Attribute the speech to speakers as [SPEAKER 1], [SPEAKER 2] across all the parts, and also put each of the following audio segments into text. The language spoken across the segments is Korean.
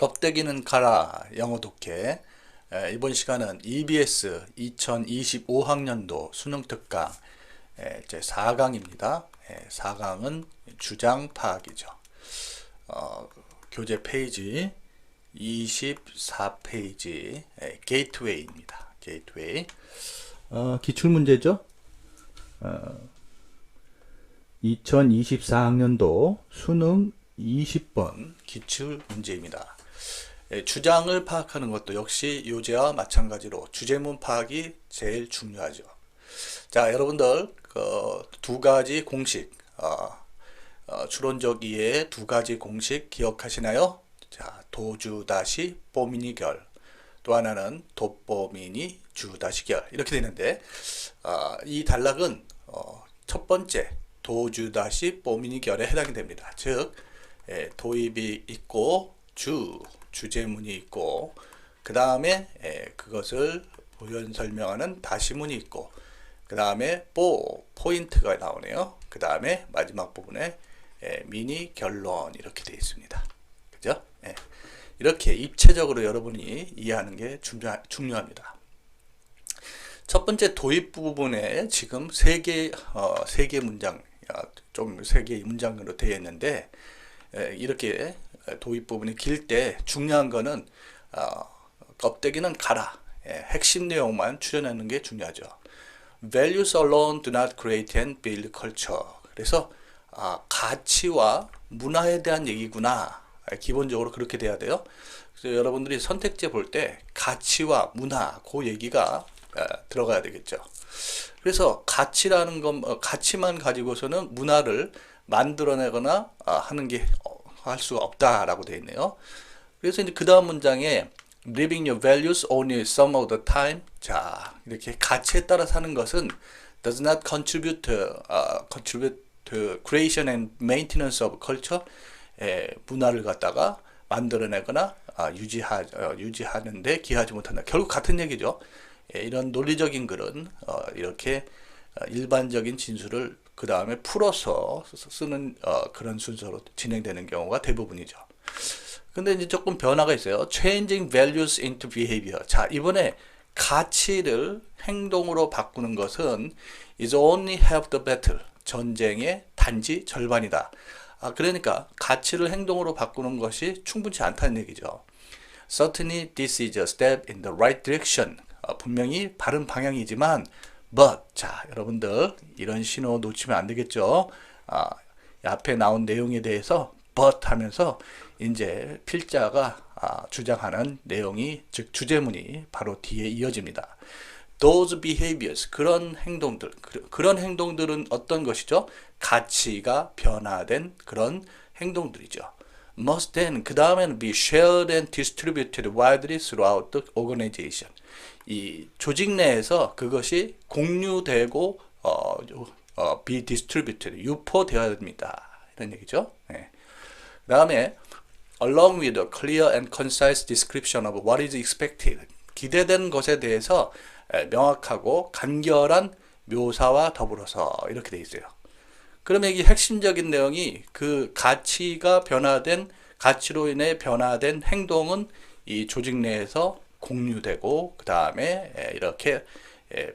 [SPEAKER 1] 껍데기는 가라 영어 독해. 이번 시간은 EBS 2025학년도 수능 특강 제 4강입니다. 4강은 주장 파악이죠. 교재 페이지 24페이지 게이트웨이입니다. 게이트웨이. 기출문제죠. 2024학년도 수능 20번 기출문제입니다. 주장을 파악하는 것도 역시 요제와 마찬가지로 주제문 파악이 제일 중요하죠. 자, 여러분들 두 가지 공식, 추론적 이해의 두 가지 공식 기억하시나요? 자, 도주 다시 뽀미니 결, 또 하나는 돋뽀미니 주 다시 결, 이렇게 되는데 이 단락은 첫 번째 도주 다시 뽀미니 결에 해당이 됩니다. 즉 도입이 있고 주제문이 있고, 그 다음에 그것을 부연 설명하는 다시문이 있고, 그 다음에 포인트가 나오네요. 그 다음에 마지막 부분에 미니 결론 이렇게 되어 있습니다. 그죠? 이렇게 입체적으로 여러분이 이해하는 게 중요합니다. 첫 번째 도입 부분에 지금 세 개 문장, 좀 세 개의 문장으로 되어 있는데, 이렇게 도입 부분이 길 때 중요한 거는 껍데기는 가라, 핵심 내용만 추려내는 게 중요하죠. Values alone do not create and build culture. 그래서 가치와 문화에 대한 얘기구나. 기본적으로 그렇게 돼야 돼요. 그래서 여러분들이 선택지 볼 때 가치와 문화, 그 얘기가 들어가야 되겠죠. 그래서 가치라는 것, 가치만 가지고서는 문화를 만들어내거나 하는 게 할 수가 없다라고 되어 있네요. 그래서 이제 그 다음 문장에 living your values only some of the time. 자, 이렇게 가치에 따라 사는 것은 does not contribute to creation and maintenance of culture. 문화를 갖다가 만들어내거나 유지하는데 기하지 못한다. 결국 같은 얘기죠. 이런 논리적인 글은 이렇게 일반적인 진술을 그 다음에 풀어서 쓰는 그런 순서로 진행되는 경우가 대부분이죠. 근데 이제 조금 변화가 있어요. Changing values into behavior. 자, 이번에 가치를 행동으로 바꾸는 것은 is only half the battle. 전쟁의 단지 절반이다. 그러니까 가치를 행동으로 바꾸는 것이 충분치 않다는 얘기죠. Certainly this is a step in the right direction. 분명히 바른 방향이지만 but, 자, 여러분들 이런 신호 놓치면 안 되겠죠. 앞에 나온 내용에 대해서 but 하면서 이제 필자가 주장하는 내용이, 즉 주제문이 바로 뒤에 이어집니다. Those behaviors, 그런 행동들은 어떤 것이죠? 가치가 변화된 그런 행동들이죠. Must then, 그 다음에는 be shared and distributed widely throughout the organization. 이 조직 내에서 그것이 공유되고 be distributed, 유포되어야 됩니다. 이런 얘기죠. 그 다음에 along with a clear and concise description of what is expected. 기대된 것에 대해서 명확하고 간결한 묘사와 더불어서 이렇게 돼 있어요. 그러면 이게 핵심적인 내용이 그 가치로 인해 변화된 행동은 이 조직 내에서 공유되고 그 다음에 이렇게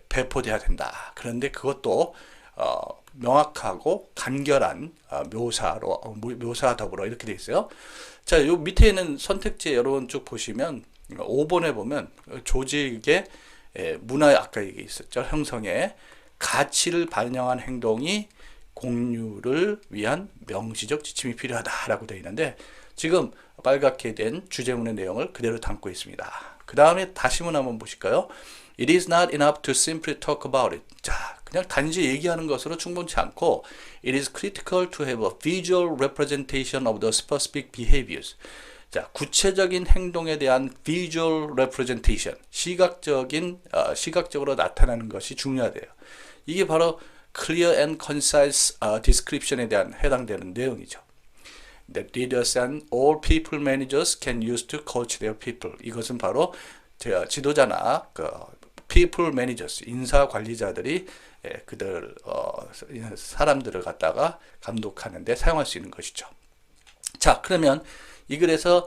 [SPEAKER 1] 배포돼야 된다. 그런데 그것도 명확하고 간결한 묘사와 더불어 이렇게 돼 있어요. 자, 요 밑에 있는 선택지 여러분 쭉 보시면 5번에 보면 조직의 문화, 아까 얘기 있었죠. 형성에 가치를 반영한 행동이 공유를 위한 명시적 지침이 필요하다라고 되어 있는데, 지금 빨갛게 된 주제문의 내용을 그대로 담고 있습니다. 그 다음에 다시문 한번 보실까요? It is not enough to simply talk about it. 자, 그냥 단지 얘기하는 것으로 충분치 않고 It is critical to have a visual representation of the specific behaviors. 자, 구체적인 행동에 대한 visual representation, 시각적으로 나타나는 것이 중요하대요. 이게 바로 clear and concise description에 대한 해당되는 내용이죠. That leaders and all people managers can use to coach their people. 이것은 바로 지도자나 people managers, 인사 관리자들이 사람들을 갖다가 감독하는데 사용할 수 있는 것이죠. 자, 그러면 이 글에서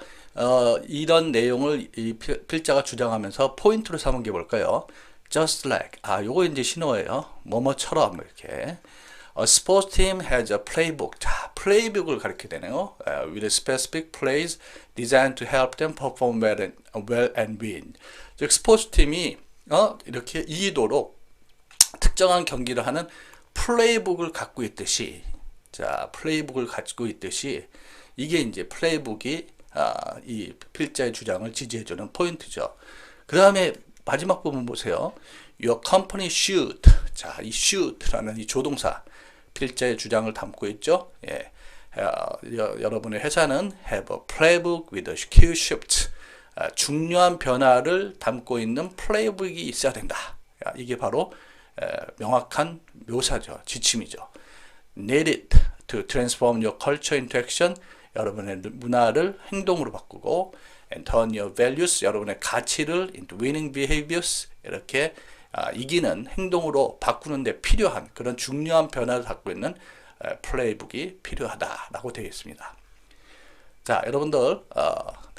[SPEAKER 1] 이런 내용을 이 필자가 주장하면서 포인트로 삼은 게 뭘까요? Just like. 요거 이제 신호예요. 뭐뭐처럼 이렇게. A sports team has a playbook. 자, 플레이북을 가르치게 되네요. With specific plays designed to help them perform well and win. 즉, 스포츠 팀이 이렇게 이기도록 특정한 경기를 하는 플레이북을 갖고 있듯이, 자, 플레이북을 갖고 있듯이 이게 이제 플레이북이 이 필자의 주장을 지지해주는 포인트죠. 그 다음에 마지막 부분 보세요. Your company should. 자, 이 should라는 이 조동사 필자의 주장을 담고 있죠. 예. 여러분의 회사는 have a playbook with a key shift. 중요한 변화를 담고 있는 플레이북이 있어야 된다. 이게 바로 명확한 묘사죠. 지침이죠. Need it to transform your culture into action. 여러분의 문화를 행동으로 바꾸고 and turn your values, 여러분의 가치를 into winning behaviors. 이렇게 이기는 행동으로 바꾸는 데 필요한 그런 중요한 변화를 갖고 있는 플레이북이 필요하다라고 되어 있습니다. 자, 여러분들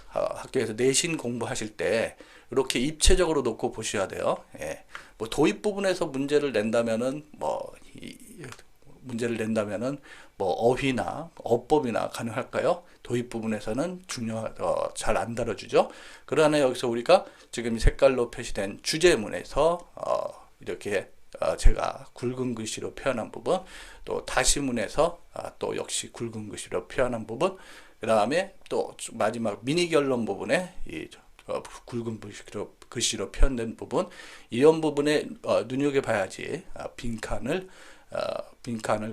[SPEAKER 1] 학교에서 내신 공부하실 때 이렇게 입체적으로 놓고 보셔야 돼요. 예. 뭐 도입 부분에서 문제를 낸다면은 뭐 어휘나 어법이나 가능할까요? 도입 부분에서는 잘 안 다뤄주죠. 그러나 여기서 우리가 지금 색깔로 표시된 주제문에서 이렇게 제가 굵은 글씨로 표현한 부분, 또 다시문에서 또 역시 굵은 글씨로 표현한 부분, 그 다음에 또 마지막 미니 결론 부분에 이 굵은 글씨로 표현된 부분, 이런 부분에 눈여겨봐야지 빈칸을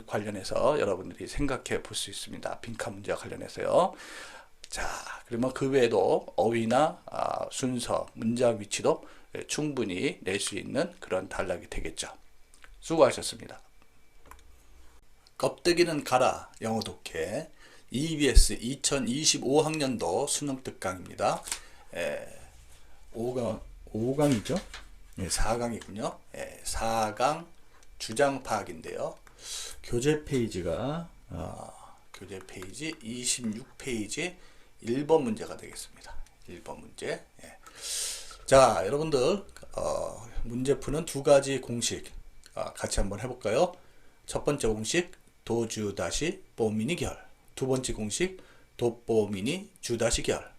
[SPEAKER 1] 관련해서 여러분들이 생각해 볼 수 있습니다. 빈칸 문제와 관련해서요. 자, 그러면 그 외에도 어휘나 순서, 문장 위치도 충분히 낼 수 있는 그런 단락이 되겠죠. 수고하셨습니다. 껍데기는 가라 영어 독해 EBS 2025학년도 수능 특강입니다. 5강이죠? 4강이군요. 4강 주장 파악인데요. 교재 페이지가 교재 페이지 26페이지 1번 문제가 되겠습니다. 1번 문제. 자, 여러분들 문제 푸는 두 가지 공식 같이 한번 해볼까요? 첫 번째 공식 도주 다시 뽀미니 결. 두 번째 공식 돋뽀미니 주다시 결.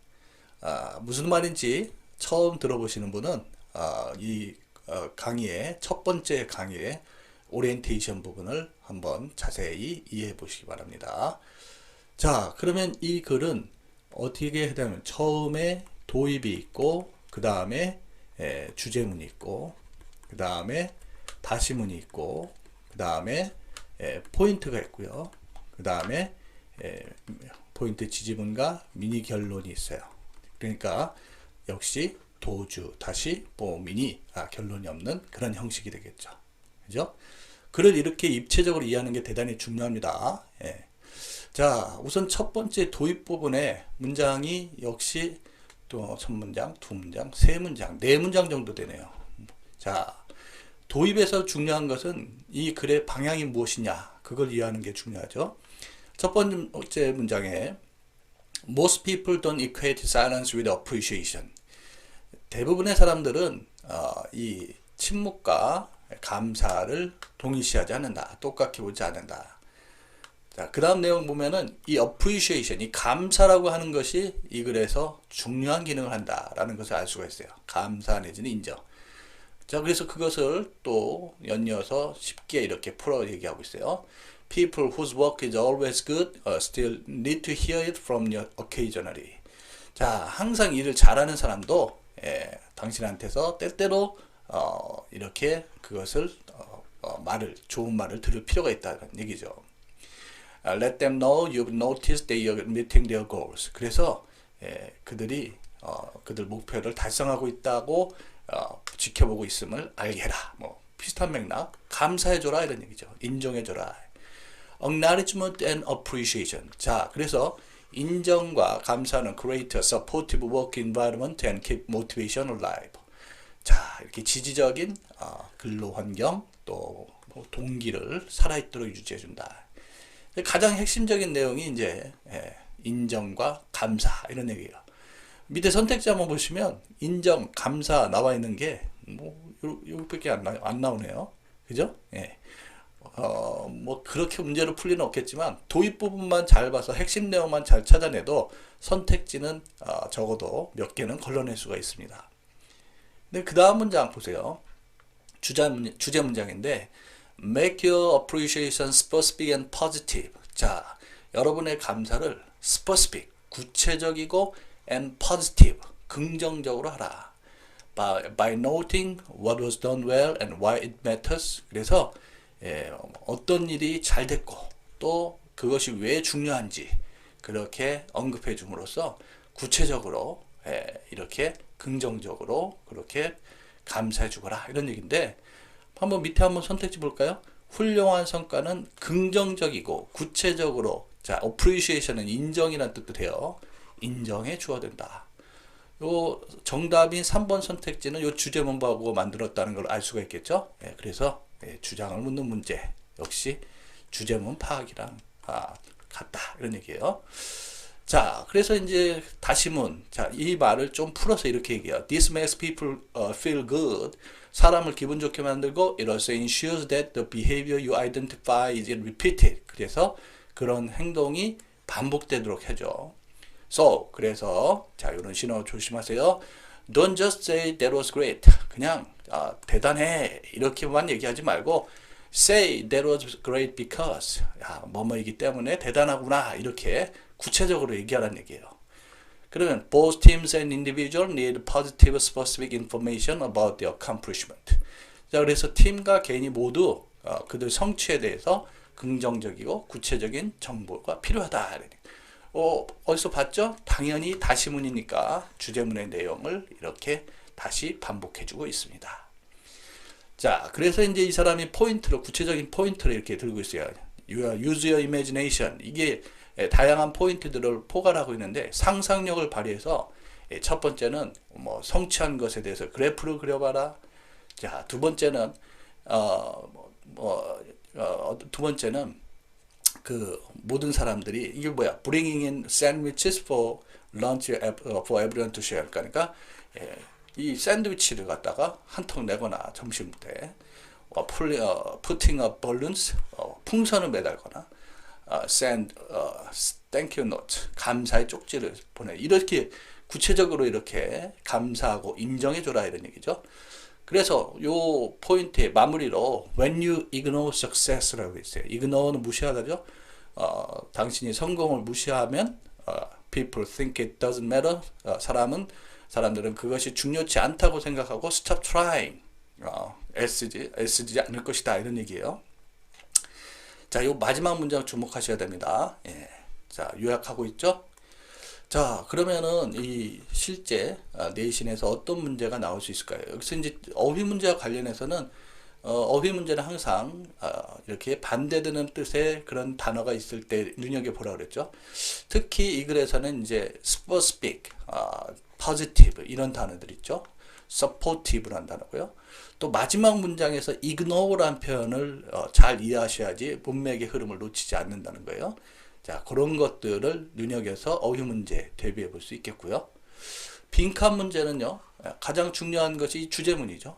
[SPEAKER 1] 무슨 말인지 처음 들어보시는 분은 이 강의의 첫 번째 강의의 오리엔테이션 부분을 한번 자세히 이해해 보시기 바랍니다. 자, 그러면 이 글은 어떻게 하냐면 처음에 도입이 있고 그 다음에 주제문이 있고 그 다음에 다시문이 있고 그 다음에 포인트가 있고요. 그 다음에 포인트 지지문과 미니 결론이 있어요. 그러니까 역시 도주 다시 뽀미니 결론이 없는 그런 형식이 되겠죠. 그죠? 글을 이렇게 입체적으로 이해하는 게 대단히 중요합니다. 자, 우선 첫 번째 도입 부분에 문장이 역시 또 첫 문장, 두 문장, 세 문장, 네 문장 정도 되네요. 자, 도입에서 중요한 것은 이 글의 방향이 무엇이냐, 그걸 이해하는 게 중요하죠. 첫 번째 문장에 Most people don't equate silence with appreciation. 대부분의 사람들은 이 침묵과 감사를 동일시하지 않는다. 똑같이 보지 않는다. 자, 그 다음 내용 보면은 이 appreciation, 이 감사라고 하는 것이 이 글에서 중요한 기능을 한다라는 것을 알 수가 있어요. 감사 내지는 인정. 자, 그래서 그것을 또 연이어서 쉽게 이렇게 풀어 얘기하고 있어요. People whose work is always good still need to hear it from you occasionally. 자, 항상 일을 잘하는 사람도 당신한테서 때때로 이렇게 그것을 좋은 말을 들을 필요가 있다는 얘기죠. Let them know you've noticed they are meeting their goals. 그래서 그들이 그들 목표를 달성하고 있다고 지켜보고 있음을 알게 해라. 뭐 비슷한 맥락. 감사해줘라 이런 얘기죠. 인정해줘라. Acknowledgement and appreciation. 자, 그래서 인정과 감사는 create a supportive work environment and keep motivation alive. 자, 이렇게 지지적인 근로 환경 또 동기를 살아있도록 유지해준다. 가장 핵심적인 내용이 이제 인정과 감사 이런 얘기예요. 밑에 선택지 한번 보시면 인정, 감사 나와 있는 게 뭐 요밖에 안 나오네요. 그죠? 예. 뭐 그렇게 문제로 풀 리는 없겠지만 도입 부분만 잘 봐서 핵심 내용만 잘 찾아내도 선택지는 적어도 몇 개는 걸러낼 수가 있습니다. 근데 그 다음 문장 보세요. 주제 문장인데 Make your appreciation specific and positive. 자, 여러분의 감사를 specific, 구체적이고 and positive, 긍정적으로 하라. By noting what was done well and why it matters. 그래서 어떤 일이 잘 됐고 또 그것이 왜 중요한지 그렇게 언급해 줌으로써 구체적으로 이렇게 긍정적으로 그렇게 감사해 주거라 이런 얘기인데 한번 밑에 한번 선택지 볼까요? 훌륭한 성과는 긍정적이고 구체적으로 자, appreciation은 인정이라는 뜻도 돼요. 인정해 주어야 된다. 요 정답인 3번 선택지는 요 주제문하고 만들었다는 걸 알 수가 있겠죠? 그래서 주장을 묻는 문제 역시 주제문 파악이랑 같다 이런 얘기예요. 자, 그래서 이제 다시문. 자, 이 말을 좀 풀어서 이렇게 얘기해요. This makes people feel good. 사람을 기분 좋게 만들고 it also ensures that the behavior you identify is repeated. 그래서 그런 행동이 반복되도록 해줘. So, 그래서 자, 이런 신호 조심하세요. Don't just say that was great. 그냥 대단해 이렇게만 얘기하지 말고 say that was great because 뭐뭐이기 때문에 대단하구나 이렇게 구체적으로 얘기하라는 얘기예요. 그러면 both teams and individuals need positive specific information about their accomplishment. 자, 그래서 팀과 개인이 모두 그들 성취에 대해서 긍정적이고 구체적인 정보가 필요하다. 어디서 봤죠? 당연히 다시문이니까 주제문의 내용을 이렇게 다시 반복해주고 있습니다. 자, 그래서 이제 이 사람이 포인트로, 구체적인 포인트를 이렇게 들고 있어요. Use your imagination. 이게 다양한 포인트들을 포괄하고 있는데 상상력을 발휘해서 첫 번째는 뭐 성취한 것에 대해서 그래프를 그려봐라. 자, 두 번째는 두 번째는 그 모든 사람들이 이게 뭐야? Bringing in sandwiches for lunch for everyone to share. 그러니까 이 샌드위치를 갖다가 한 통 내거나 점심 때 putting up balloons 풍선을 매달거나 send thank you note 감사의 쪽지를 보내 이렇게 구체적으로 이렇게 감사하고 인정해줘라 이런 얘기죠. 그래서 요 포인트의 마무리로 when you ignore success라고 있어요. ignore는 무시하다죠. 당신이 성공을 무시하면 people think it doesn't matter. 사람들은 그것이 중요치 않다고 생각하고 stop trying. 애쓰지 않을 것이다 이런 얘기예요. 자, 요 마지막 문장 주목하셔야 됩니다. 자, 요약하고 있죠? 자, 그러면은 이 실제 내신에서 어떤 문제가 나올 수 있을까요? 여기서 이제 어휘 문제와 관련해서는 어휘 문제는 항상 이렇게 반대되는 뜻의 그런 단어가 있을 때 눈여겨보라 그랬죠. 특히 이 글에서는 이제 specific, positive 이런 단어들 있죠. supportive라는 단어고요. 또 마지막 문장에서 ignore라는 표현을 잘 이해하셔야지 문맥의 흐름을 놓치지 않는다는 거예요. 자, 그런 것들을 눈여겨서 어휘 문제 대비해 볼 수 있겠고요. 빈칸 문제는요, 가장 중요한 것이 주제문이죠.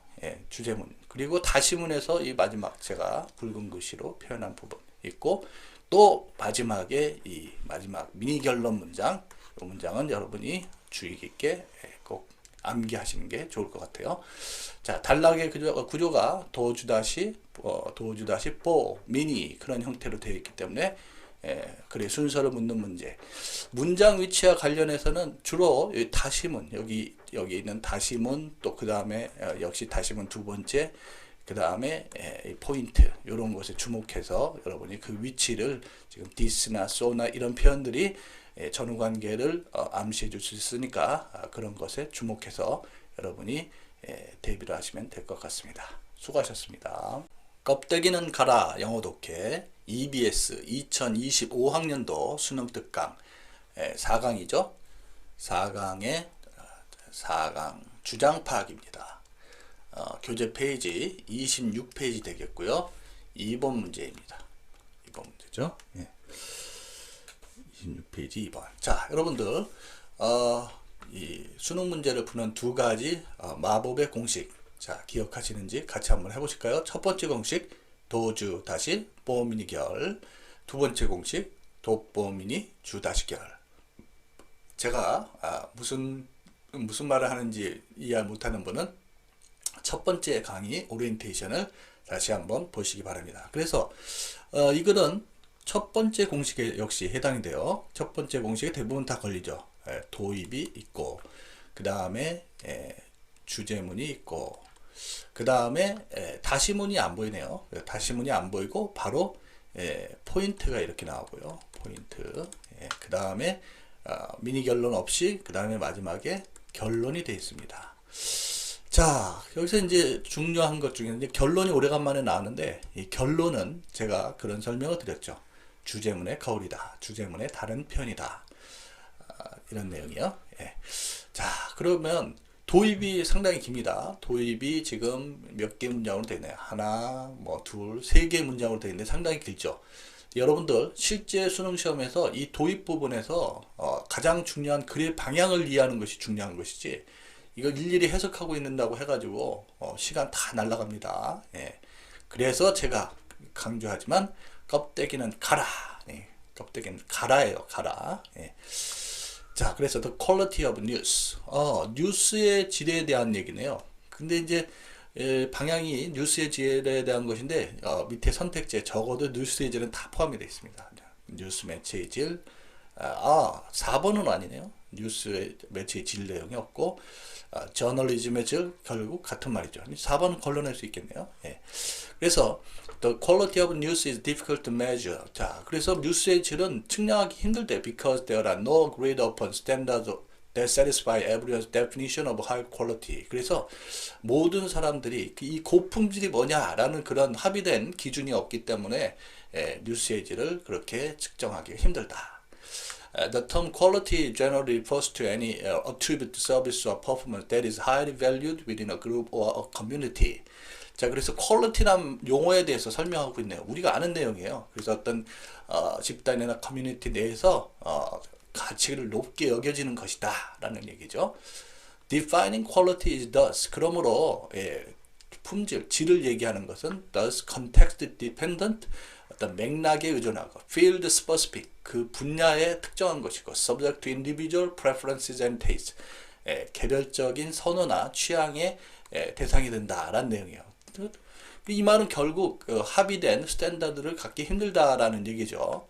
[SPEAKER 1] 주제문. 그리고 다시문에서 이 마지막 제가 굵은 글씨로 표현한 부분 있고, 또 마지막에 이 마지막 미니 결론 문장, 이 문장은 여러분이 주의 깊게 꼭 암기하시는 게 좋을 것 같아요. 자, 단락의 구조가 도주다시 보 미니 그런 형태로 되어 있기 때문에 그래 순서를 묻는 문제. 문장 위치와 관련해서는 주로 다시문 여기 있는 다시문 또 그 다음에 역시 다시문 두 번째 그 다음에 포인트 이런 것에 주목해서 여러분이 그 위치를 지금 this나 so나 이런 표현들이 전후 관계를 암시해 줄 수 있으니까 그런 것에 주목해서 여러분이 대비를 하시면 될 것 같습니다. 수고하셨습니다. 껍데기는 가라 영어 독해 EBS 2025학년도 수능 특강 4강이죠. 4강의 4강 주장 파악입니다. 교재 페이지 26페이지 되겠고요. 2번 문제입니다. 2번 문제죠. 26페이지 2번. 자, 여러분들 이 수능 문제를 푸는 두 가지 마법의 공식. 자, 기억하시는지 같이 한번 해보실까요? 첫 번째 공식, 도주 다시 뽀미니 결. 두 번째 공식, 도뽀미니 주 다시 결. 제가 무슨 말을 하는지 이해 못하는 분은 첫 번째 강의 오리엔테이션을 다시 한번 보시기 바랍니다. 그래서 이거는 첫 번째 공식에 역시 해당이 돼요. 첫 번째 공식에 대부분 다 걸리죠. 도입이 있고, 그 다음에 주제문이 있고, 그 다음에 다시문이 안 보이네요. 다시문이 안 보이고 바로 포인트가 이렇게 나오고요. 포인트. 그 다음에 미니 결론 없이 그 다음에 마지막에 결론이 되어 있습니다. 자, 여기서 이제 중요한 것 중에 이제 결론이 오래간만에 나왔는데, 이 결론은 제가 그런 설명을 드렸죠. 주제문의 거울이다. 주제문의 다른 편이다. 이런 내용이요. 자, 그러면 도입이 상당히 깁니다. 도입이 지금 몇 개 문장으로 되어 있나요? 하나, 뭐 둘, 세 개 문장으로 되어 있는데 상당히 길죠. 여러분들 실제 수능 시험에서 이 도입 부분에서 가장 중요한 글의 방향을 이해하는 것이 중요한 것이지, 이걸 일일이 해석하고 있는다고 해가지고 시간 다 날라갑니다. 그래서 제가 강조하지만 껍데기는 가라. 껍데기는 가라예요. 가라. 자, 그래서 the quality of news. 뉴스의 질에 대한 얘기네요. 근데 이제 방향이 뉴스의 질에 대한 것인데 밑에 선택지에 적어도 뉴스의 질은 다 포함이 되어 있습니다. 뉴스 매체의 질. 4번은 아니네요. 뉴스의 매체의 질 내용이 없고 저널리즘의 질 결국 같은 말이죠. 4번은 걸러낼 수 있겠네요. 그래서 the quality of news is difficult to measure. 자, 그래서 뉴스의 질은 측량하기 힘들대. Because there are no agreed upon standards that satisfy everyone's definition of high quality. 그래서 모든 사람들이 이 고품질이 뭐냐라는 그런 합의된 기준이 없기 때문에 뉴스의 질을 그렇게 측정하기 힘들다. The term quality generally refers to any attribute, service or performance that is highly valued within a group or a community. 자, 그래서 quality란 용어에 대해서 설명하고 있네요. 우리가 아는 내용이에요. 그래서 어떤 집단이나 커뮤니티 내에서 가치를 높게 여겨지는 것이다 라는 얘기죠. Defining quality is thus. 그러므로 품질, 질을 얘기하는 것은 thus context dependent, 어떤 맥락에 의존하고 field specific, 그 분야에 특정한 것이고 subject to individual preferences and taste, 개별적인 선호나 취향의 대상이 된다라는 내용이에요. 이 말은 결국 합의된 스탠다드를 갖기 힘들다라는 얘기죠.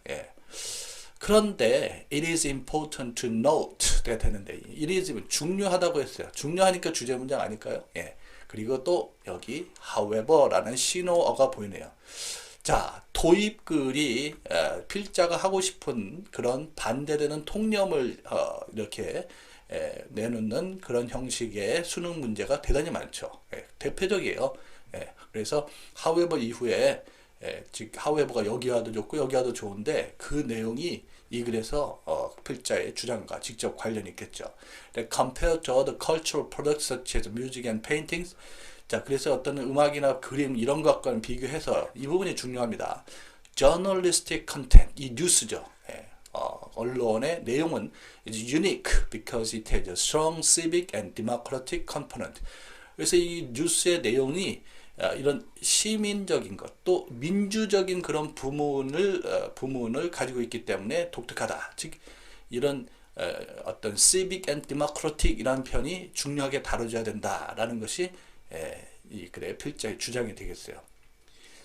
[SPEAKER 1] 그런데 it is important to note 돼 되는데 it is 중요하다고 했어요. 중요하니까 주제 문장 아닐까요? 그리고 또 여기 however라는 신호어가 보이네요. 자, 도입글이 필자가 하고 싶은 그런 반대되는 통념을 이렇게 내놓는 그런 형식의 수능 문제가 대단히 많죠. 대표적이에요. 그래서 however 이후에 즉 however가 여기와도 좋고 여기와도 좋은데 그 내용이 이 글에서 필자의 주장과 직접 관련이 있겠죠. Compared to other cultural products such as music and paintings. 자, 그래서 어떤 음악이나 그림 이런 것과는 비교해서 이 부분이 중요합니다. Journalistic content, 이 뉴스죠. 언론의 내용은 is unique because it has a strong civic and democratic component. 그래서 이 뉴스의 내용이 이런 시민적인 것, 또 민주적인 그런 부문을 가지고 있기 때문에 독특하다. 즉 이런 어떤 civic and democratic 이라는 편이 중요하게 다뤄져야 된다라는 것이 이 글의 필자의 주장이 되겠어요.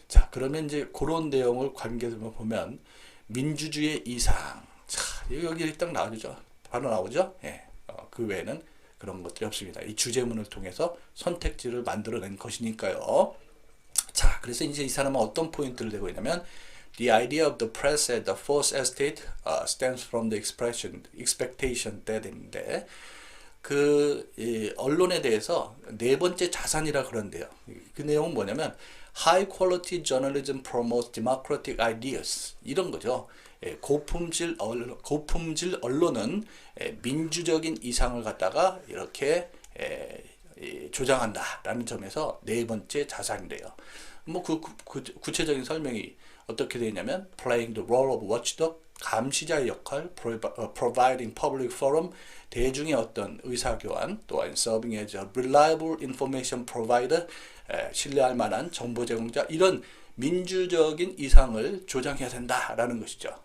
[SPEAKER 1] 자, 그러면 이제 그런 내용을 관계해서 보면 민주주의 이상. 자, 여기 딱 나오죠. 바로 나오죠. 그 외에는 그런 것들이 없습니다. 이 주제문을 통해서 선택지를 만들어낸 것이니까요. 자, 그래서 이제 이 사람은 어떤 포인트를 대고 있냐면 The idea of the press at the fourth estate stems from the expectation that인데 이 언론에 대해서 네 번째 자산이라 그런데요. 그 내용은 뭐냐면 High quality journalism promotes democratic ideas. 이런 거죠. 고품질 언론은 민주적인 이상을 갖다가 이렇게 조장한다라는 점에서 네 번째 자산이래요. 뭐 구체적인 설명이 어떻게 되냐면 playing the role of watchdog, 감시자의 역할, providing public forum, 대중의 어떤 의사교환, 또한 serving as a reliable information provider, 신뢰할 만한 정보 제공자, 이런 민주적인 이상을 조장해야 된다라는 것이죠.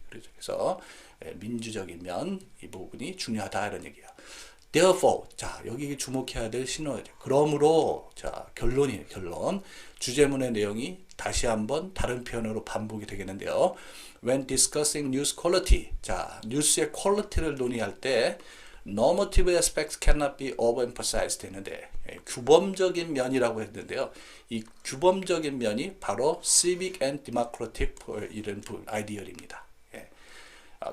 [SPEAKER 1] 그래서 민주적인 면, 이 부분이 중요하다 이런 얘기예요. Therefore, 자, 여기 주목해야 될 신호죠. 그러므로, 자, 결론. 주제문의 내용이 다시 한번 다른 표현으로 반복이 되겠는데요. When discussing news quality, 자, 뉴스의 퀄리티를 논의할 때 normative aspects cannot be overemphasized 되는데, 규범적인 면이라고 했는데요. 이 규범적인 면이 바로 civic and democratic 이런 아이디어입니다.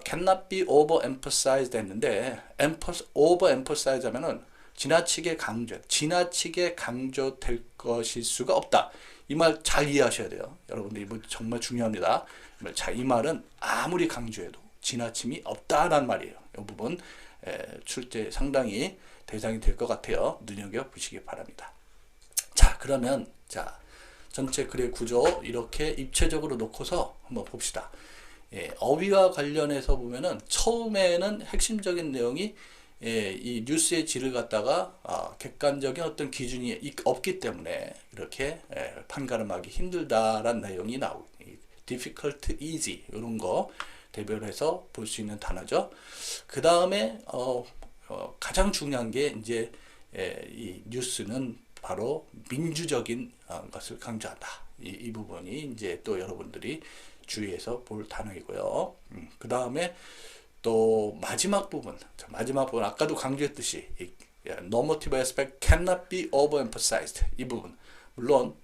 [SPEAKER 1] cannot be overemphasized 했는데 overemphasize 하면은 지나치게 강조될 것일 수가 없다. 이 말 잘 이해하셔야 돼요. 여러분들 이거 정말 중요합니다. 자, 이 말은 아무리 강조해도 지나침이 없다라는 말이에요. 이 부분 출제 상당히 대상이 될 것 같아요. 눈여겨보시기 바랍니다. 자, 그러면 자, 전체 글의 구조 이렇게 입체적으로 놓고서 한번 봅시다. 어휘와 관련해서 보면은 처음에는 핵심적인 내용이 이 뉴스의 질을 갖다가 객관적인 어떤 기준이 없기 때문에 이렇게 판가름하기 힘들다라는 내용이 나오고 difficult, easy 이런 거 대별해서 볼 수 있는 단어죠. 그 다음에 가장 중요한 게 이제 이 뉴스는 바로 민주적인 것을 강조한다. 이 부분이 이제 또 여러분들이 주의해서 볼 단어이고요. 그 다음에 또 마지막 부분 아까도 강조했듯이 normative aspect cannot be overemphasized 이 부분 물론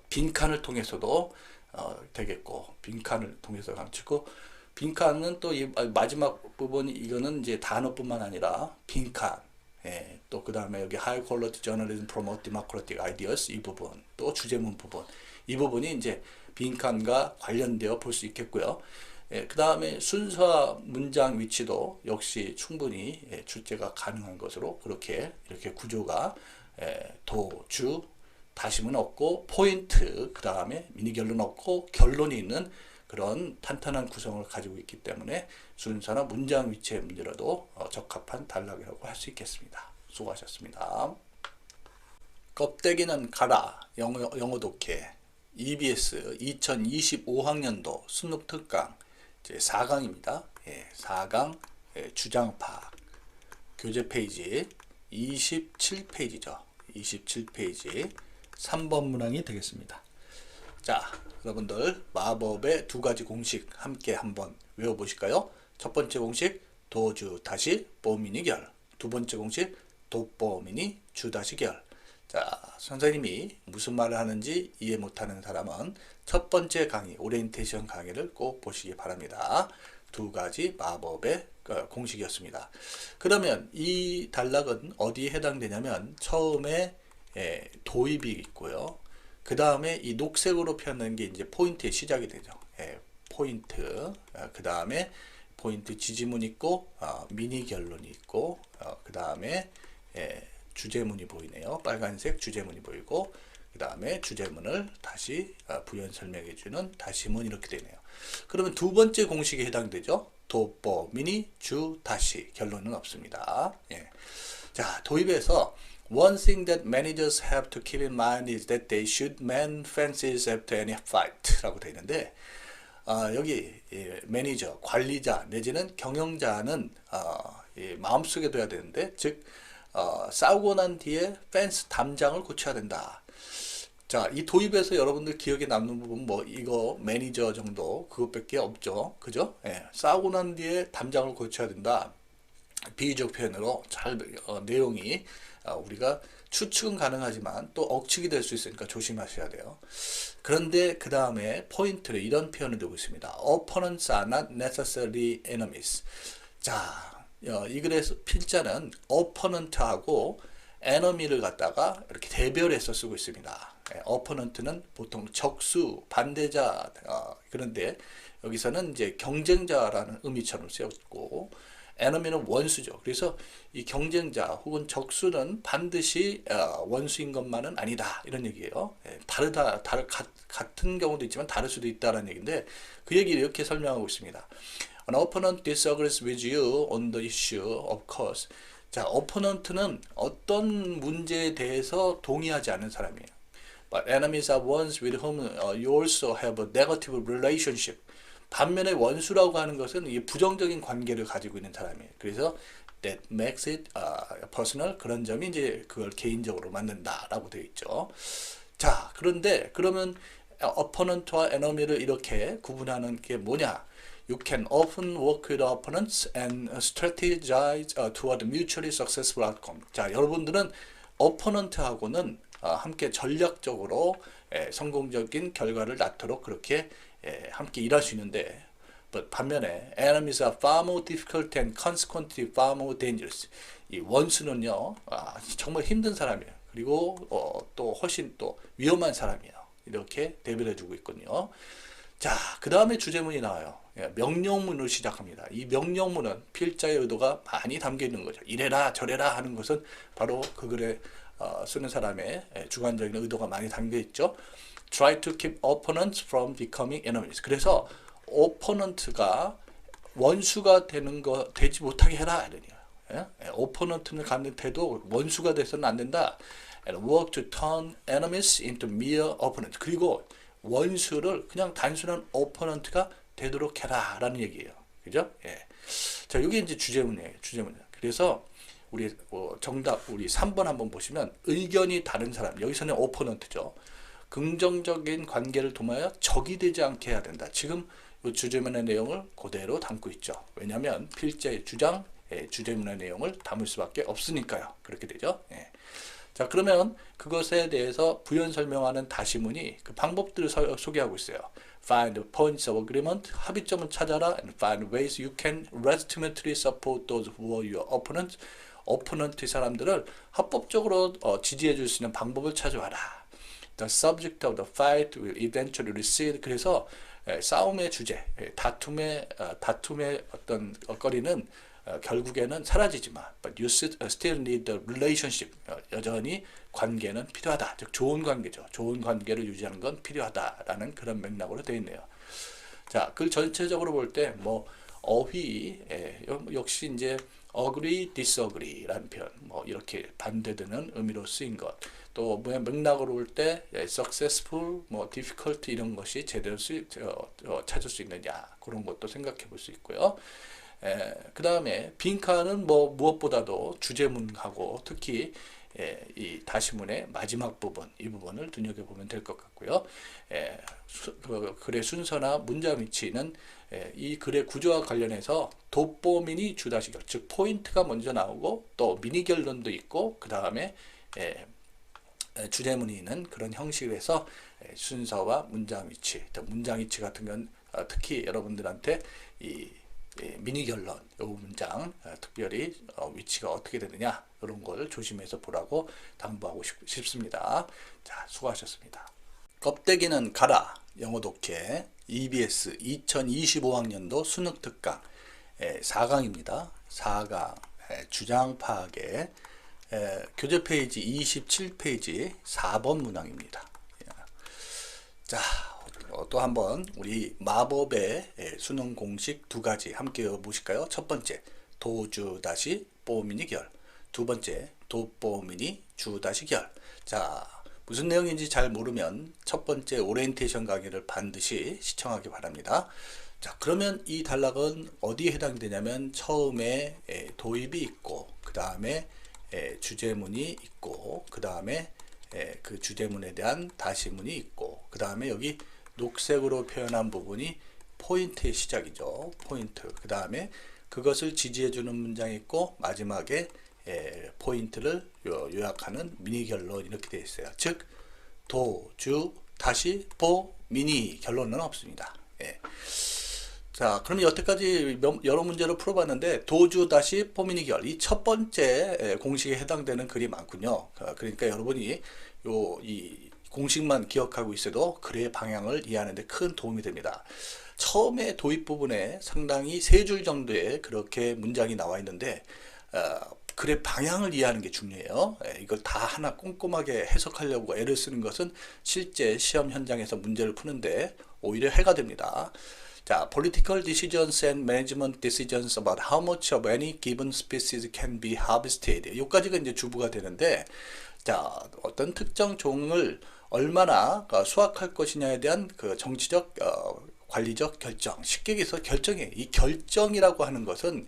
[SPEAKER 1] 빈칸을 통해서도 되겠고 빈칸을 통해서 강조고 빈칸은 또 이 마지막 부분이 이거는 이제 단어뿐만 아니라 빈칸 또 그 다음에 여기 high quality journalism promote democratic ideas 이 부분 또 주제문 부분 이 부분이 이제 빈칸과 관련되어 볼 수 있겠고요. 그 다음에 순서와 문장 위치도 역시 충분히 출제가 가능한 것으로 그렇게 이렇게 구조가 도주 다짐은 없고 포인트 그 다음에 미니 결론 없고 결론이 있는 그런 탄탄한 구성을 가지고 있기 때문에 순서나 문장 위치의 문제라도 적합한 단락이라고 할 수 있겠습니다. 수고하셨습니다. 껍데기는 가라 영어 독해 EBS 2025학년도 수능 특강 제 4강입니다. 4강 주장 파악 교재 페이지 27페이지죠. 27페이지 3번 문항이 되겠습니다. 자, 여러분들 마법의 두 가지 공식 함께 한번 외워보실까요? 첫 번째 공식 도주 다시 뽀미니 결, 두 번째 공식 돋보미니 주 다시 결. 자, 선생님이 무슨 말을 하는지 이해 못하는 사람은 첫 번째 강의, 오리엔테이션 강의를 꼭 보시기 바랍니다. 두 가지 마법의 공식이었습니다. 그러면 이 단락은 어디에 해당되냐면 처음에 도입이 있고요. 그 다음에 이 녹색으로 표현한 게 이제 포인트의 시작이 되죠. 포인트. 그 다음에 포인트 지지문 있고 미니 결론이 있고 그 다음에 주제문이 보이네요. 빨간색 주제문이 보이고 그 다음에 주제문을 다시 부연 설명해 주는 다시문 이렇게 되네요. 그러면 두 번째 공식에 해당되죠. 돋보 미니 주 다시 결론은 없습니다. 자, 도입에서 One thing that managers have to keep in mind is that they should mend fences after any fight 라고 되어 있는데 여기 매니저, 관리자 내지는 경영자는 마음속에 둬야 되는데 즉 싸우고 난 뒤에 펜스 담장을 고쳐야 된다. 자, 이 도입에서 여러분들 기억에 남는 부분 뭐 이거 매니저 정도 그것밖에 없죠. 그죠? 싸우고 난 뒤에 담장을 고쳐야 된다. 비유적 표현으로 잘 내용이 우리가 추측은 가능하지만 또 억측이 될 수 있으니까 조심하셔야 돼요. 그런데 그 다음에 포인트를 이런 표현을 두고 있습니다. Opponents are not necessarily enemies. 자, 이 글의 필자는 opponent하고 enemy를 갖다가 이렇게 대별해서 쓰고 있습니다. opponent는 보통 적수, 반대자 그런데 여기서는 이제 경쟁자라는 의미처럼 쓰였고 enemy는 원수죠. 그래서 이 경쟁자 혹은 적수는 반드시 원수인 것만은 아니다. 이런 얘기예요. 같은 경우도 있지만 다를 수도 있다는 얘기인데 그 얘기를 이렇게 설명하고 있습니다. An opponent disagrees with you on the issue of course. 자, opponent는 어떤 문제에 대해서 동의하지 않는 사람이에요. But enemies are ones with whom you also have a negative relationship. 반면에 원수라고 하는 것은 이 부정적인 관계를 가지고 있는 사람이에요. 그래서 that makes it personal. 그런 점이 이제 그걸 개인적으로 만든다라고 되어 있죠. 자, 그런데 그러면 opponent와 enemy를 이렇게 구분하는 게 뭐냐? You can often work with opponents and strategize toward mutually successful outcome. 자, 여러분들은 opponent하고는 함께 전략적으로 성공적인 결과를 낳도록 그렇게 함께 일할 수 있는데 반면에 enemies are far more difficult and consequently far more dangerous. 이 원수는요 정말 힘든 사람이에요. 그리고 또 훨씬 또 위험한 사람이에요. 이렇게 대비해 주고 있거든요. 자, 그 다음에 주제문이 나와요. 명령문으로 시작합니다. 이 명령문은 필자의 의도가 많이 담겨 있는 거죠. 이래라 저래라 하는 것은 바로 그 글에 쓰는 사람의 주관적인 의도가 많이 담겨 있죠. Try to keep opponents from becoming enemies. 그래서 opponent가 원수가 되지 못하게 해라 이런 얘기예요. opponent를 갖는 태도 원수가 돼서는 안 된다. And work to turn enemies into mere opponents. 그리고 원수를 그냥 단순한 opponent가 되도록 해라라는 얘기예요. 그죠? 예. 자, 이게 이제 주제문이에요. 그래서 우리 정답 우리 3번 한번 보시면 의견이 다른 사람 여기서는 opponent죠. 긍정적인 관계를 도모하여 적이 되지 않게 해야 된다. 지금 이 주제문의 내용을 그대로 담고 있죠. 왜냐하면 필자의 주장, 주제문의 내용을 담을 수밖에 없으니까요. 그렇게 되죠. 예. 자, 그러면 그것에 대해서 부연 설명하는 다시문이 그 방법들을 소개하고 있어요. Find the points of agreement, 합의점을 찾아라, and find ways you can legitimately support those who are your opponents. opponent의 사람들을 합법적으로 지지해 줄 수 있는 방법을 찾아와라. The subject of the fight will eventually recede. 그래서 싸움의 주제, 다툼의 어떤 거리는 결국에는 사라지지만 but you still need the relationship. 여전히 관계는 필요하다. 즉 좋은 관계죠. 좋은 관계를 유지하는 건 필요하다라는 그런 맥락으로 되어 있네요. 자, 그 전체적으로 볼 때 뭐 어휘 역시 이제 agree, disagree라는 표현, 뭐 이렇게 반대되는 의미로 쓰인 것. 또 맥락으로 볼 때 successful, 뭐 difficult 이런 것이 제대로 찾을 수 있느냐 그런 것도 생각해 볼 수 있고요. 그 다음에 빈칸은 뭐 무엇보다도 주제문하고 특히 이 다시문의 마지막 부분, 이 부분을 눈여겨보면 될 것 같고요. 그 글의 순서나 문장 위치는 이 글의 구조와 관련해서 돋보미니 주다시결, 즉 포인트가 먼저 나오고 또 미니 결론도 있고 그 다음에 주제문이 있는 그런 형식에서 순서와 문장 위치 같은 건 특히 여러분들한테 이 미니 결론, 이 문장 특별히 위치가 어떻게 되느냐 이런 걸 조심해서 보라고 당부하고 싶습니다. 자, 수고하셨습니다. 껍데기는 가라 영어 독해 EBS 2025학년도 수능 특강 4강입니다. 4강 주장 파악의 교재 페이지 27페이지 4번 문항입니다. 자, 또 한번 우리 마법의 수능 공식 두 가지 함께 보실까요? 첫 번째 도주 다시 뽀미니 결, 두 번째 도뽀미니 주 다시 결. 자, 무슨 내용인지 잘 모르면 첫 번째 오리엔테이션 강의를 반드시 시청하기 바랍니다. 자, 그러면 이 단락은 어디에 해당이 되냐면 처음에 도입이 있고 그 다음에 주제문이 있고 그 다음에 그 주제문에 대한 다시문이 있고 그 다음에 여기 녹색으로 표현한 부분이 포인트의 시작이죠. 포인트. 그 다음에 그것을 지지해주는 문장이 있고 마지막에 포인트를 요약하는 미니 결론 이렇게 되어 있어요. 즉 도, 주, 다시, 보, 미니 결론은 없습니다. 자, 그럼 여태까지 여러 문제를 풀어봤는데 도주 다시 포미니 결 이 첫 번째 공식에 해당되는 글이 많군요. 그러니까 여러분이 이 공식만 기억하고 있어도 글의 방향을 이해하는 데 큰 도움이 됩니다. 처음에 도입 부분에 상당히 3줄 정도의 그렇게 문장이 나와 있는데 글의 방향을 이해하는 게 중요해요. 이걸 다 하나 꼼꼼하게 해석하려고 애를 쓰는 것은 실제 시험 현장에서 문제를 푸는데 오히려 해가 됩니다. 자, political decisions and management decisions about how much of any given species can be harvested. 여기까지가 이제 주부가 되는데, 자, 어떤 특정 종을 얼마나 수확할 것이냐에 대한 그 정치적, 관리적 결정. 쉽게 얘기해서 결정이에요. 이 결정이라고 하는 것은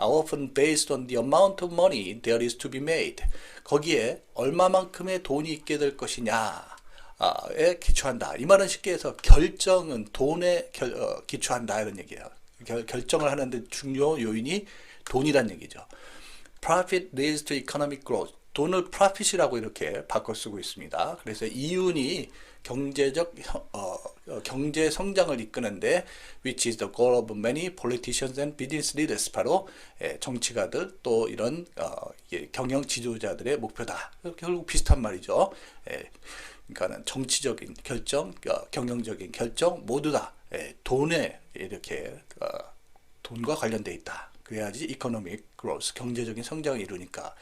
[SPEAKER 1] are often based on the amount of money there is to be made. 거기에 얼마만큼의 돈이 있게 될 것이냐. 에 기초한다. 이 말은 쉽게 해서 결정은 돈에 기초한다 이런 얘기예요. 결정을 하는데 중요 요인이 돈이란 얘기죠. Profit leads to economic growth. 돈을 profit이라고 이렇게 바꿔 쓰고 있습니다. 그래서 이윤이 경제 성장을 이끄는데 which is the goal of many politicians and business leaders. 바로 정치가들 또 이런 경영 지도자들의 목표다. 결국 비슷한 말이죠. 그러니까는 정치적인 결정, 경영적인 결정 모두 다 돈에 이렇게 돈과 관련돼 있다. 그래야지 economic growth, 경제적인 성장을 이루니까.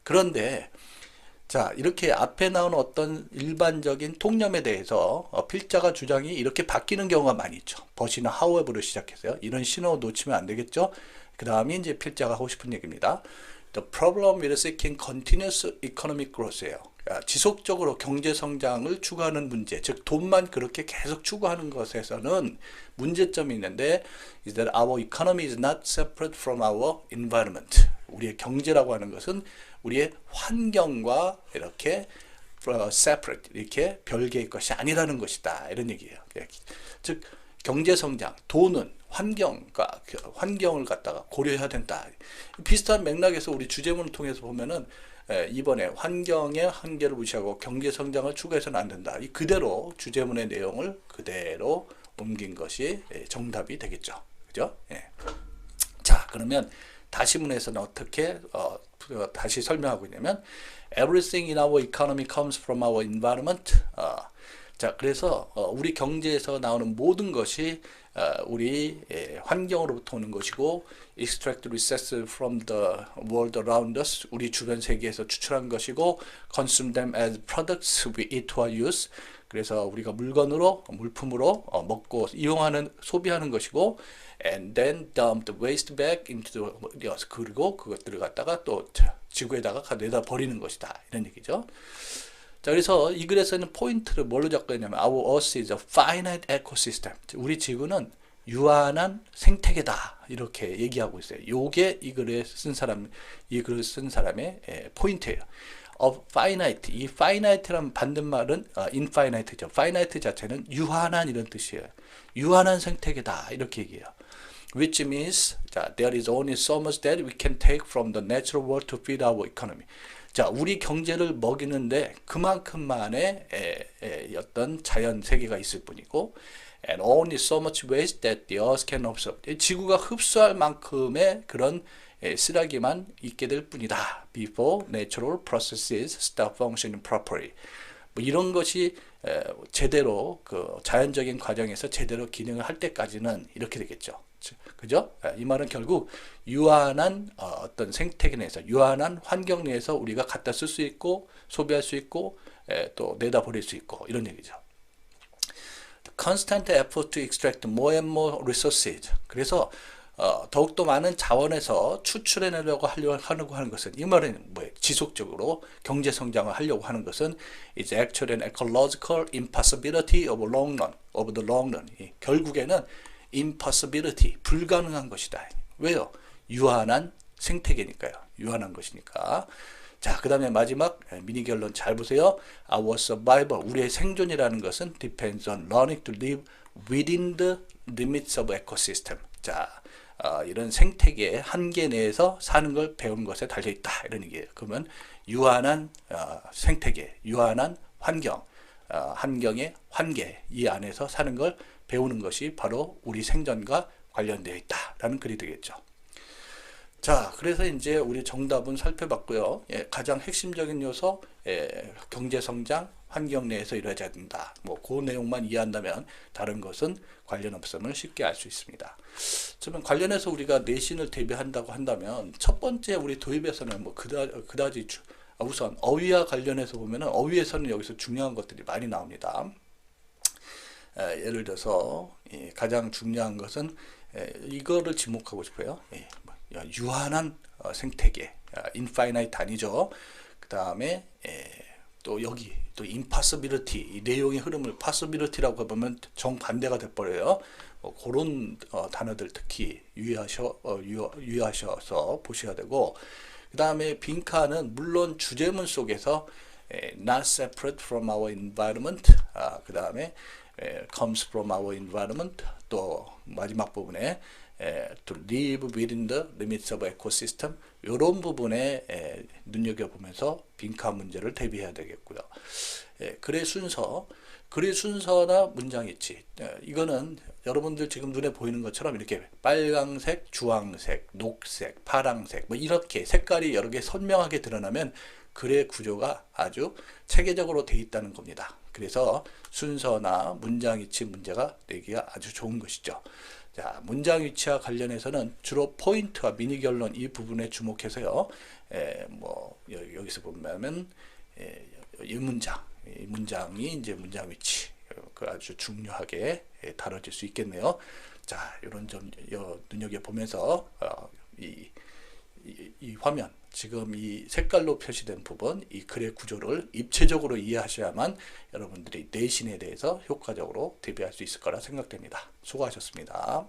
[SPEAKER 1] 그런데 자, 이렇게 앞에 나오는 어떤 일반적인 통념에 대해서 필자가 주장이 이렇게 바뀌는 경우가 많이 있죠. but이나 however로 시작해서요. 이런 신호 놓치면 안 되겠죠. 그 다음에 이제 필자가 하고 싶은 얘기입니다. The problem with seeking continuous economic growth예요. 지속적으로 경제 성장을 추구하는 문제, 즉 돈만 그렇게 계속 추구하는 것에서는 문제점이 있는데 is that our economy is not separate from our environment. 우리의 경제라고 하는 것은 우리의 환경과 이렇게 separate, 이렇게 별개의 것이 아니라는 것이다. 이런 얘기예요. 즉 경제 성장, 돈은 환경을 갖다가 고려해야 된다. 비슷한 맥락에서 우리 주제문을 통해서 보면은 이번에 환경의 한계를 무시하고 경제 성장을 추구해서는 안 된다. 이 그대로 주제문의 내용을 그대로 옮긴 것이 정답이 되겠죠. 그죠? 예. 자, 그러면 다시문에서는 어떻게 다시 설명하고 있냐면 everything in our economy comes from our environment. 자, 그래서 우리 경제에서 나오는 모든 것이 우리 환경으로부터 오는 것이고 extract resources from the world around us, 우리 주변 세계에서 추출한 것이고 consume them as products we eat or use, 그래서 우리가 물품으로 먹고 이용하는, 소비하는 것이고 and then dump the waste back into the earth, 그리고 그것들을 갖다가 또 지구에다가 내다 버리는 것이다. 이런 얘기죠. 자, 그래서 이 글에서는 포인트를 뭘로 잡고 있냐면 our earth is a finite ecosystem. 우리 지구는 유한한 생태계다. 이렇게 얘기하고 있어요. 요게 이 글을 쓴 사람의 포인트예요. of finite. 이 finite란 반대말은 infinite죠. finite 자체는 유한한 이런 뜻이에요. 유한한 생태계다. 이렇게 얘기해요. Which means there is only so much that we can take from the natural world to feed our economy. 자, 우리 경제를 먹이는데 그만큼만의 어떤 자연 세계가 있을 뿐이고 and only so much waste that the earth can absorb. 지구가 흡수할 만큼의 그런 쓰레기만 있게 될 뿐이다. Before natural processes start functioning properly. 뭐 이런 것이 제대로 그 자연적인 과정에서 제대로 기능을 할 때까지는 이렇게 되겠죠. 그죠? 이 말은 결국 유한한 어떤 생태계 내에서, 유한한 환경 내에서 우리가 갖다 쓸 수 있고 소비할 수 있고 또 내다 버릴 수 있고 이런 얘기죠. Constant effort to extract more and more resources. 그래서 더욱더 많은 자원에서 추출해내려고 하는 것은, 이 말은 뭐예요? 지속적으로 경제 성장을 하려고 하는 것은 is actually an ecological impossibility of the long run. 결국에는 impossibility, 불가능한 것이다. 왜요? 유한한 생태계니까요. 유한한 것이니까. 자, 그 다음에 마지막 미니 결론 잘 보세요. Our survival, 우리의 생존이라는 것은 depends on learning to live within the limits of ecosystem. 자, 이런 생태계의 한계 내에서 사는 걸 배우는 것에 달려있다. 이런 얘기예요. 그러면 유한한 생태계, 유한한 환경, 환경의 한계, 이 안에서 사는 걸 배우는 것이 바로 우리 생존과 관련되어 있다라는 글이 되겠죠. 자, 그래서 이제 우리 정답은 살펴봤고요. 예, 가장 핵심적인 요소, 경제 성장, 환경 내에서 이루어져야 된다. 뭐, 그 내용만 이해한다면 다른 것은 관련 없음을 쉽게 알 수 있습니다. 그러면 관련해서 우리가 내신을 대비한다고 한다면 첫 번째 우리 도입에서는 뭐 그다지 우선 어휘와 관련해서 보면은 어휘에서는 여기서 중요한 것들이 많이 나옵니다. 예를 들어서 가장 중요한 것은 이거를 지목하고 싶어요. 유한한 생태계, infinite 아니죠. 그 다음에 또 여기 또 impossibility, 이 내용의 흐름을 possibility라고 보면 정반대가 돼버려요. 그런 단어들 특히 유의하셔서 보셔야 되고, 그 다음에 빈칸은 물론 주제문 속에서 not separate from our environment, 그 다음에 comes from our environment, 또 마지막 부분에 to live within the limits of ecosystem, 이런 부분에 눈여겨보면서 빈칸 문제를 대비해야 되겠고요. 글의 순서나 문장이치, 이거는 여러분들 지금 눈에 보이는 것처럼 이렇게 빨강색, 주황색, 녹색, 파랑색 뭐 이렇게 색깔이 여러 개 선명하게 드러나면 글의 구조가 아주 체계적으로 돼 있다는 겁니다. 그래서 순서나 문장 위치 문제가 내기가 아주 좋은 것이죠. 자, 문장 위치와 관련해서는 주로 포인트와 미니 결론 이 부분에 주목해서요. 뭐 여기서 보면 이 문장이 이제 문장 위치 그 아주 중요하게 다뤄질 수 있겠네요. 자, 이런 점 눈여겨 보면서 이 화면, 지금 이 색깔로 표시된 부분, 이 글의 구조를 입체적으로 이해하셔야만 여러분들이 내신에 대해서 효과적으로 대비할 수 있을 거라 생각됩니다. 수고하셨습니다.